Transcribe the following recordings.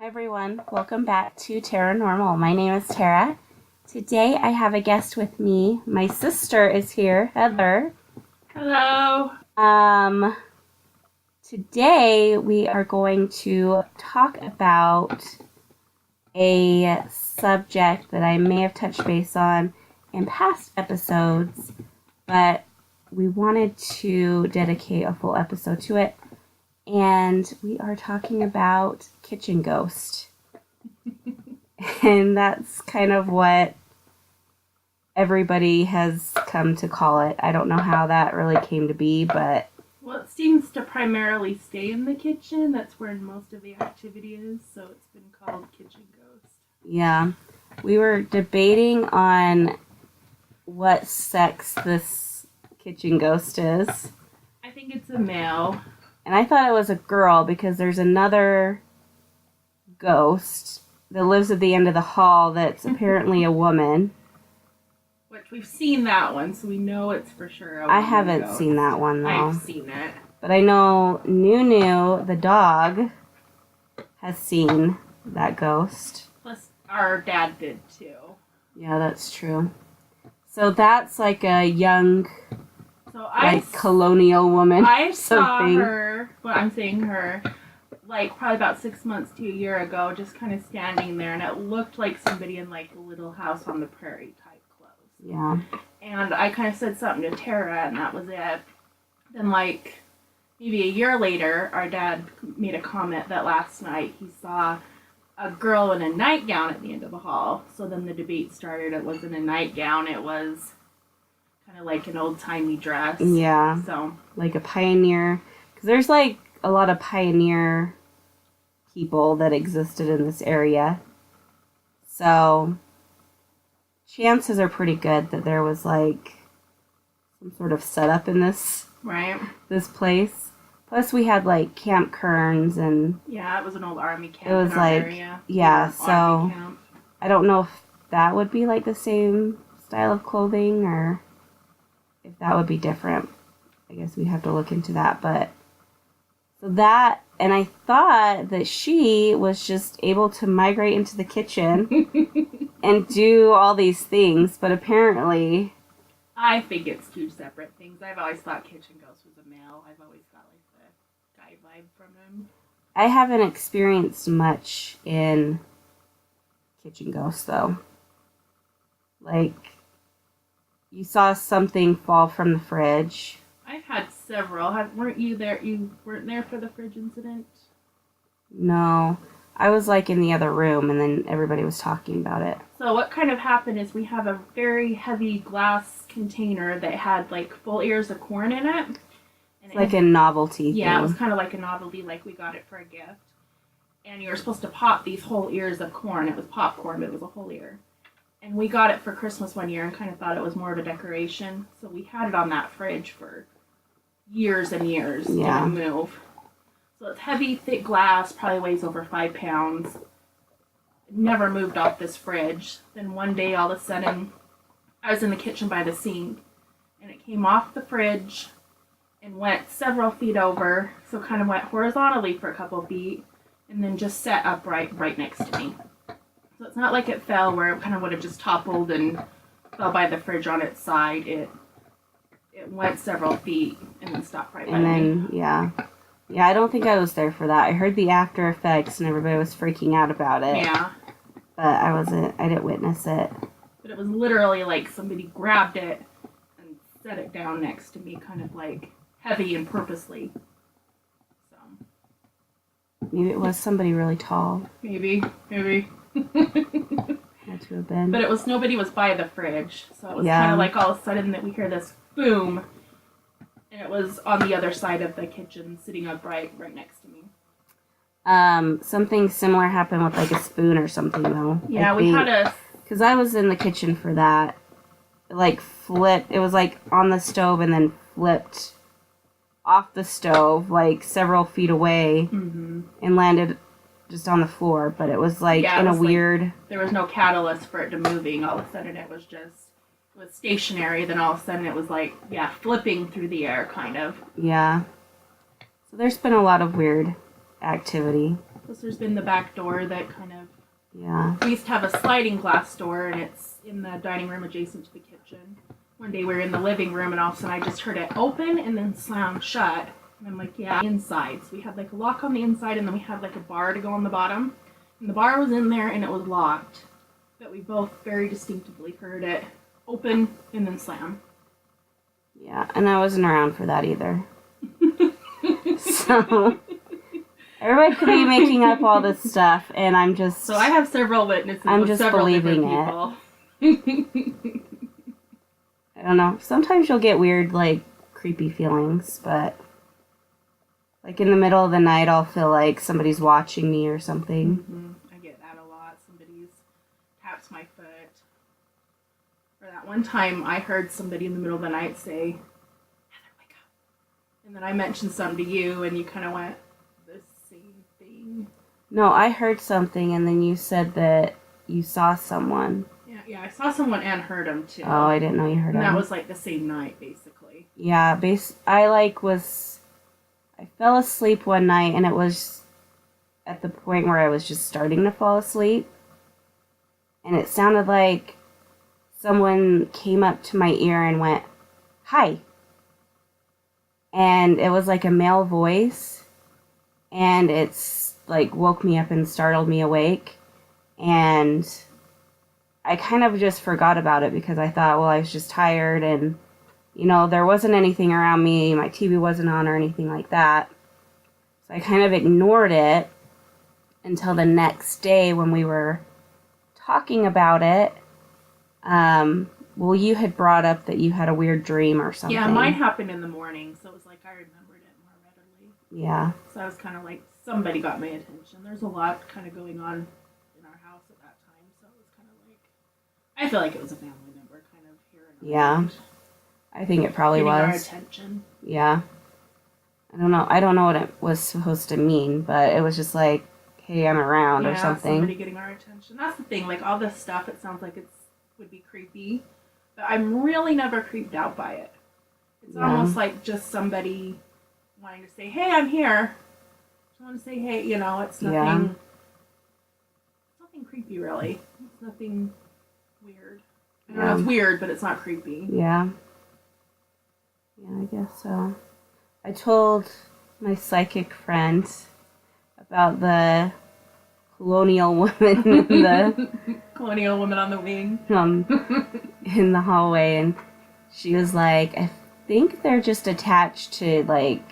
Hi everyone, welcome back to Taranormal. My name is Tara. Today I have a guest with me. My sister is here, Heather. Hello. Today we are going to talk about a subject that I may have touched base on in past episodes, but we wanted to dedicate a full episode to it. And we are talking about kitchen ghost. And that's kind of what everybody has come to call it. I don't know how that really came to be, but... Well, it seems to primarily stay in the kitchen. That's where most of the activity is, so it's been called kitchen ghost. Yeah. We were debating on what sex this kitchen ghost is. I think it's a male. And I thought it was a girl because there's another ghost that lives at the end of the hall that's apparently a woman. Which we've seen that one, so we know it's for sure a I woman haven't ghost. seen that one, though. I've seen it. But I know Nunu, the dog, has seen that ghost. Plus, our dad did too. Yeah, that's true. So that's like a young... So colonial woman. I saw her, well, I'm saying her, like probably about 6 months to a year ago, just kind of standing there, and it looked like somebody in like a Little House on the Prairie type clothes. Yeah. And I kind of said something to Tara, and that was it. Then like maybe a year later, our dad made a comment that last night he saw a girl in a nightgown at the end of the hall. So then the debate started. It wasn't a nightgown, it was kind of like an old-timey dress. Yeah. So like a pioneer. Because there's like a lot of pioneer people that existed in this area. So chances are pretty good that there was like some sort of setup in this place. Plus we had like Camp Kearns and... Yeah, it was an old army camp it was in our like, area. Yeah, so I don't know if that would be like the same style of clothing or... if that would be different. I guess we'd have to look into that. But so that, and I thought that she was just able to migrate into the kitchen and do all these things, but apparently... I think it's two separate things. I've always thought Kitchen Ghost was a male. I've always got like the guy vibe from him. I haven't experienced much in Kitchen Ghost, though. Like... you saw something fall from the fridge. I've had several. Weren't you there? You weren't there for the fridge incident? No. I was like in the other room and then everybody was talking about it. So what kind of happened is we have a very heavy glass container that had like full ears of corn in it. And it's like a novelty thing. Yeah, it was kind of like a novelty, like we got it for a gift. And you were supposed to pop these whole ears of corn. It was popcorn, but it was a whole ear. And we got it for Christmas one year and kind of thought it was more of a decoration. So we had it on that fridge for years and years. Yeah. Didn't move. So it's heavy, thick glass, probably weighs over 5 pounds. Never moved off this fridge. Then one day, all of a sudden, I was in the kitchen by the sink. And it came off the fridge and went several feet over. So kind of went horizontally for a couple feet. And then just sat upright right next to me. So it's not like it fell where it kind of would have just toppled and fell by the fridge on its side. It went several feet and then stopped right by me. And then, yeah. Yeah, I don't think I was there for that. I heard the after effects and everybody was freaking out about it. Yeah. But I didn't witness it. But it was literally like somebody grabbed it and set it down next to me, kind of like heavy and purposely. So. Maybe it was somebody really tall. Maybe. Had to have been. But nobody was by the fridge, so it was kind of like all of a sudden that we hear this boom, and it was on the other side of the kitchen, sitting upright right next to me. Something similar happened with like a spoon or something though. Yeah, we had a... because I was in the kitchen for that. It like flipped. It was like on the stove and then flipped off the stove like several feet away and landed just on the floor, but it was like in a weird... there was no catalyst for it to moving. All of a sudden it was stationary, then all of a sudden it was like, flipping through the air, kind of. Yeah. So there's been a lot of weird activity. Plus there's been the back door that kind of... Yeah. We used to have a sliding glass door, and it's in the dining room adjacent to the kitchen. One day we were in the living room, and all of a sudden I just heard it open and then slam shut. And I'm like, yeah, inside. So we had like a lock on the inside, and then we had like a bar to go on the bottom. And the bar was in there, and it was locked. But we both very distinctively heard it open and then slam. Yeah, and I wasn't around for that either. So, everybody could be making up all this stuff, and I'm just... So I have several witnesses. I'm just several believing people. I don't know. Sometimes you'll get weird, like, creepy feelings, but... Like, in the middle of the night, I'll feel like somebody's watching me or something. Mm-hmm. I get that a lot. Somebody's taps my foot. Or that one time I heard somebody in the middle of the night say, Heather, wake up. And then I mentioned something to you, and you kind of went, the same thing. No, I heard something, and then you said that you saw someone. Yeah, I saw someone and heard them, too. Oh, I didn't know you heard them. And that was, like, the same night, basically. Yeah, I fell asleep one night, and it was at the point where I was just starting to fall asleep. And it sounded like someone came up to my ear and went, "Hi." And it was like a male voice, and it's like woke me up and startled me awake. And I kind of just forgot about it because I thought, well, I was just tired, and you know, there wasn't anything around me, my TV wasn't on or anything like that. So I kind of ignored it until the next day when we were talking about it. Well, you had brought up that you had a weird dream or something. Yeah, mine happened in the morning, so it was like I remembered it more readily. Yeah. So I was kind of like, somebody got my attention. There's a lot kind of going on in our house at that time, so it was kind of like, I feel like it was a family member kind of here and Yeah. I think it probably was. Getting our attention. Yeah. I don't know what it was supposed to mean, but it was just like, hey, I'm around or something. Somebody getting our attention. That's the thing. Like, all this stuff, it sounds like it would be creepy, but I'm really never creeped out by it. It's almost like just somebody wanting to say, hey, I'm here. Just want to say, hey, you know, it's nothing, it's nothing creepy, really. It's nothing weird. I don't know, it's weird, but it's not creepy. Yeah. Yeah, I guess so. I told my psychic friend about the colonial woman in the colonial woman on the wing in the hallway, and she was like, I think they're just attached to like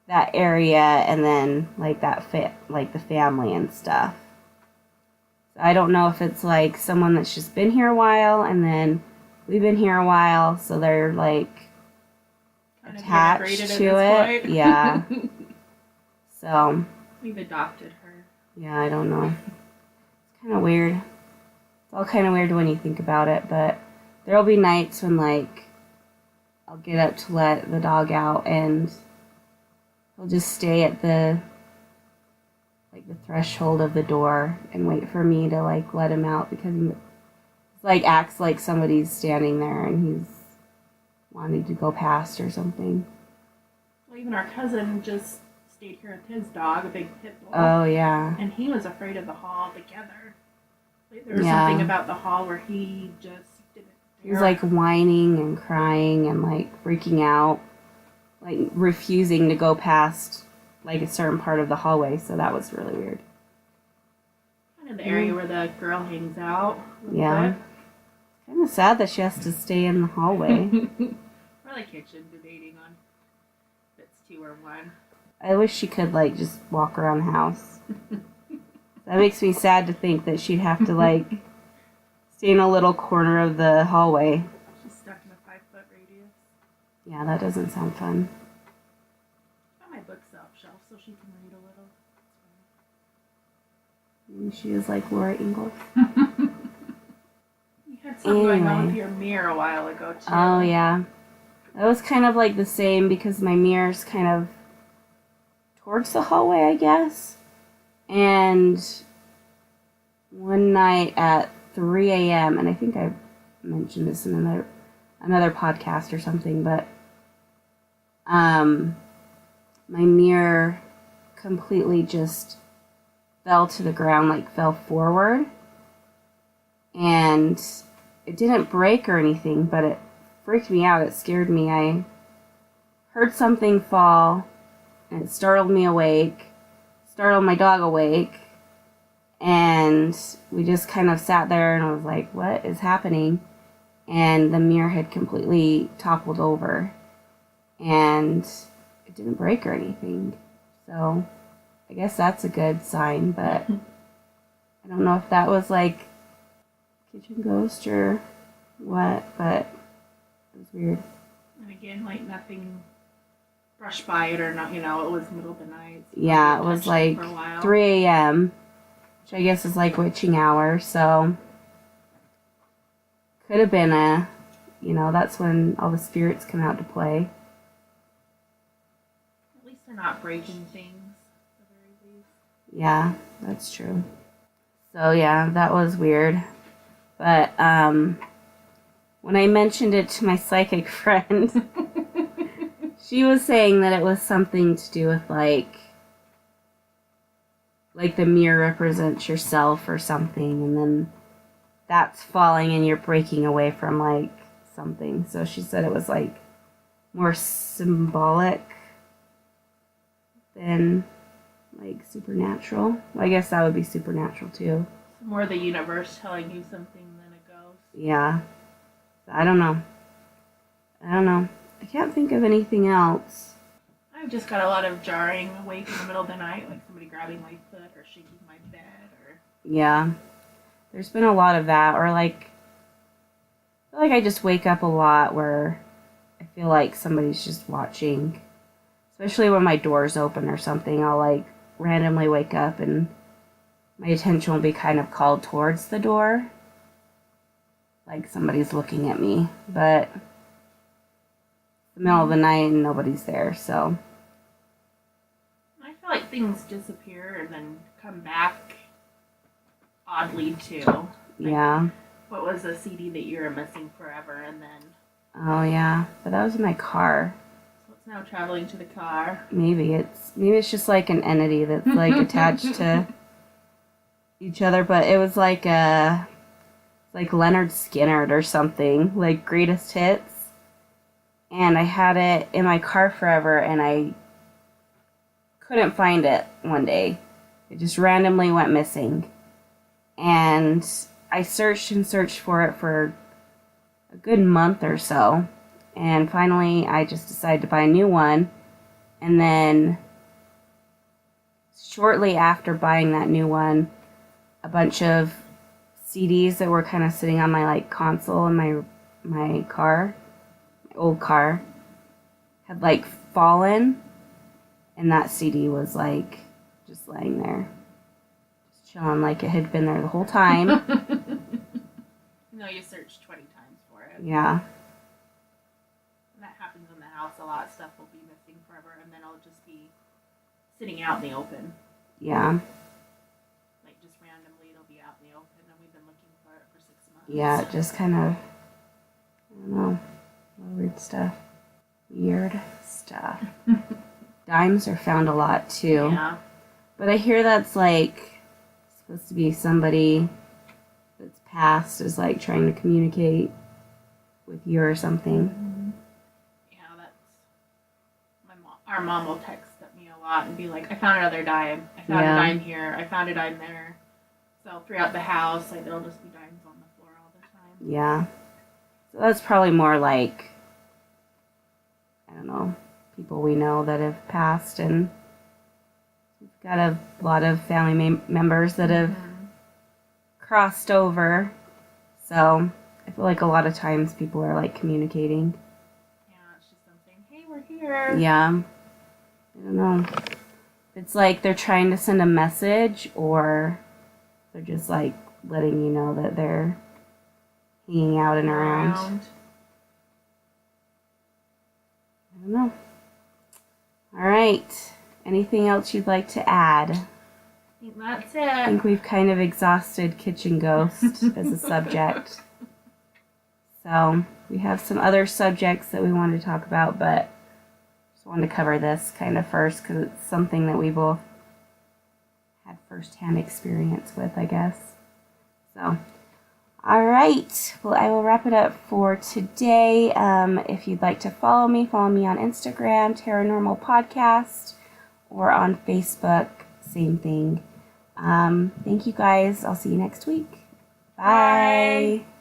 that area, and then like like the family and stuff. So I don't know if it's like someone that's just been here a while, and then we've been here a while, so they're like kind attached to it. Yeah. So we've adopted her. Yeah, I don't know. It's kind of weird. It's all kind of weird when you think about it, but there'll be nights when like I'll get up to let the dog out, and he'll just stay at the threshold of the door and wait for me to like let him out, because he like acts like somebody's standing there and he's wanting to go past or something. Well, even our cousin just stayed here with his dog, a big pit bull. Oh, yeah. And he was afraid of the hall altogether. Like, there was something about the hall where he just didn't dare. He was like whining and crying and like freaking out, like refusing to go past like a certain part of the hallway, so that was really weird. Kind of the area where the girl hangs out. Yeah. Kind of sad that she has to stay in the hallway. Or the kitchen, debating on if it's 2 or 1. I wish she could like just walk around the house. That makes me sad to think that she'd have to like stay in a little corner of the hallway. She's stuck in a 5-foot radius. Yeah, that doesn't sound fun. Got my bookshelf so she can read a little. Maybe she is like Laura Ingalls. You had something going on with your mirror a while ago, too. Oh, yeah. That was kind of like the same, because my mirror's kind of towards the hallway, I guess. And one night at 3 a.m., and I think I mentioned this in another podcast or something, but my mirror completely just fell to the ground, like fell forward. And it didn't break or anything, but it freaked me out. It scared me. I heard something fall, and it startled me awake, startled my dog awake, and we just kind of sat there, and I was like, what is happening? And the mirror had completely toppled over, and it didn't break or anything. So I guess that's a good sign, but I don't know if that was like kitchen ghost or what, but it was weird. And again, like nothing brushed by it or not, it was middle of the night. So Yeah, it was like 3 a.m., which I guess is like witching hour, so could have been that's when all the spirits come out to play. At least they're not breaking things, at the very least. Yeah, that's true. So yeah, that was weird. But when I mentioned it to my psychic friend, she was saying that it was something to do with like the mirror represents yourself or something, and then that's falling and you're breaking away from like something. So she said it was like more symbolic than like supernatural. Well, I guess that would be supernatural too. More the universe telling you something than a ghost. Yeah. I don't know. I can't think of anything else. I've just got a lot of jarring awake in the middle of the night, like somebody grabbing my foot or shaking my bed or... Yeah. There's been a lot of that, or like, I feel like I just wake up a lot where I feel like somebody's just watching. Especially when my door's open or something, I'll like randomly wake up and my attention will be kind of called towards the door. Like somebody's looking at me, but it's the middle of the night and nobody's there, so. I feel like things disappear and then come back oddly too. Like, yeah. What was a CD that you were missing forever and then... Oh yeah, but that was in my car. So it's now traveling to the car. Maybe it's just like an entity that's like attached to each other, but it was like Leonard Skinner or something, like Greatest Hits. And I had it in my car forever, and I couldn't find it one day. It just randomly went missing. And I searched and searched for it for a good month or so. And finally, I just decided to buy a new one. And then shortly after buying that new one, a bunch of CDs that were kind of sitting on my like console in my car, my old car, had like fallen, and that CD was like just laying there, just chilling, like it had been there the whole time. No, you searched 20 times for it. Yeah. And that happens in the house a lot. Stuff will be missing forever, and then it'll just be sitting out in the open. Yeah. Like just randomly, it'll be out in the open, and we've been looking for it for 6 months. Yeah, just kind of, I don't know, weird stuff. Weird stuff. Dimes are found a lot too. Yeah. But I hear that's like supposed to be somebody that's passed is like trying to communicate with you or something. Mm-hmm. Yeah, that's my mom. Our mom will text me a lot and be like, "I found another dime. I found a dime here. I found a dime there." So throughout the house, like there'll just be dimes on the floor all the time. Yeah. So that's probably more like, I don't know, people we know that have passed, and we've got a lot of family members that have crossed over. So I feel like a lot of times people are like communicating. Yeah, it's just them saying, "Hey, we're here." Yeah. I don't know. It's like they're trying to send a message, or they're just like letting you know that they're hanging out and around. I don't know. All right. Anything else you'd like to add? I think that's it. I think we've kind of exhausted kitchen ghost as a subject. So we have some other subjects that we wanted to talk about, but just wanted to cover this kind of first because it's something that we both had firsthand experience with, I guess. So, all right. Well, I will wrap it up for today. If you'd like to follow me on Instagram, Taranormal Podcast, or on Facebook, same thing. Thank you guys. I'll see you next week. Bye. Bye.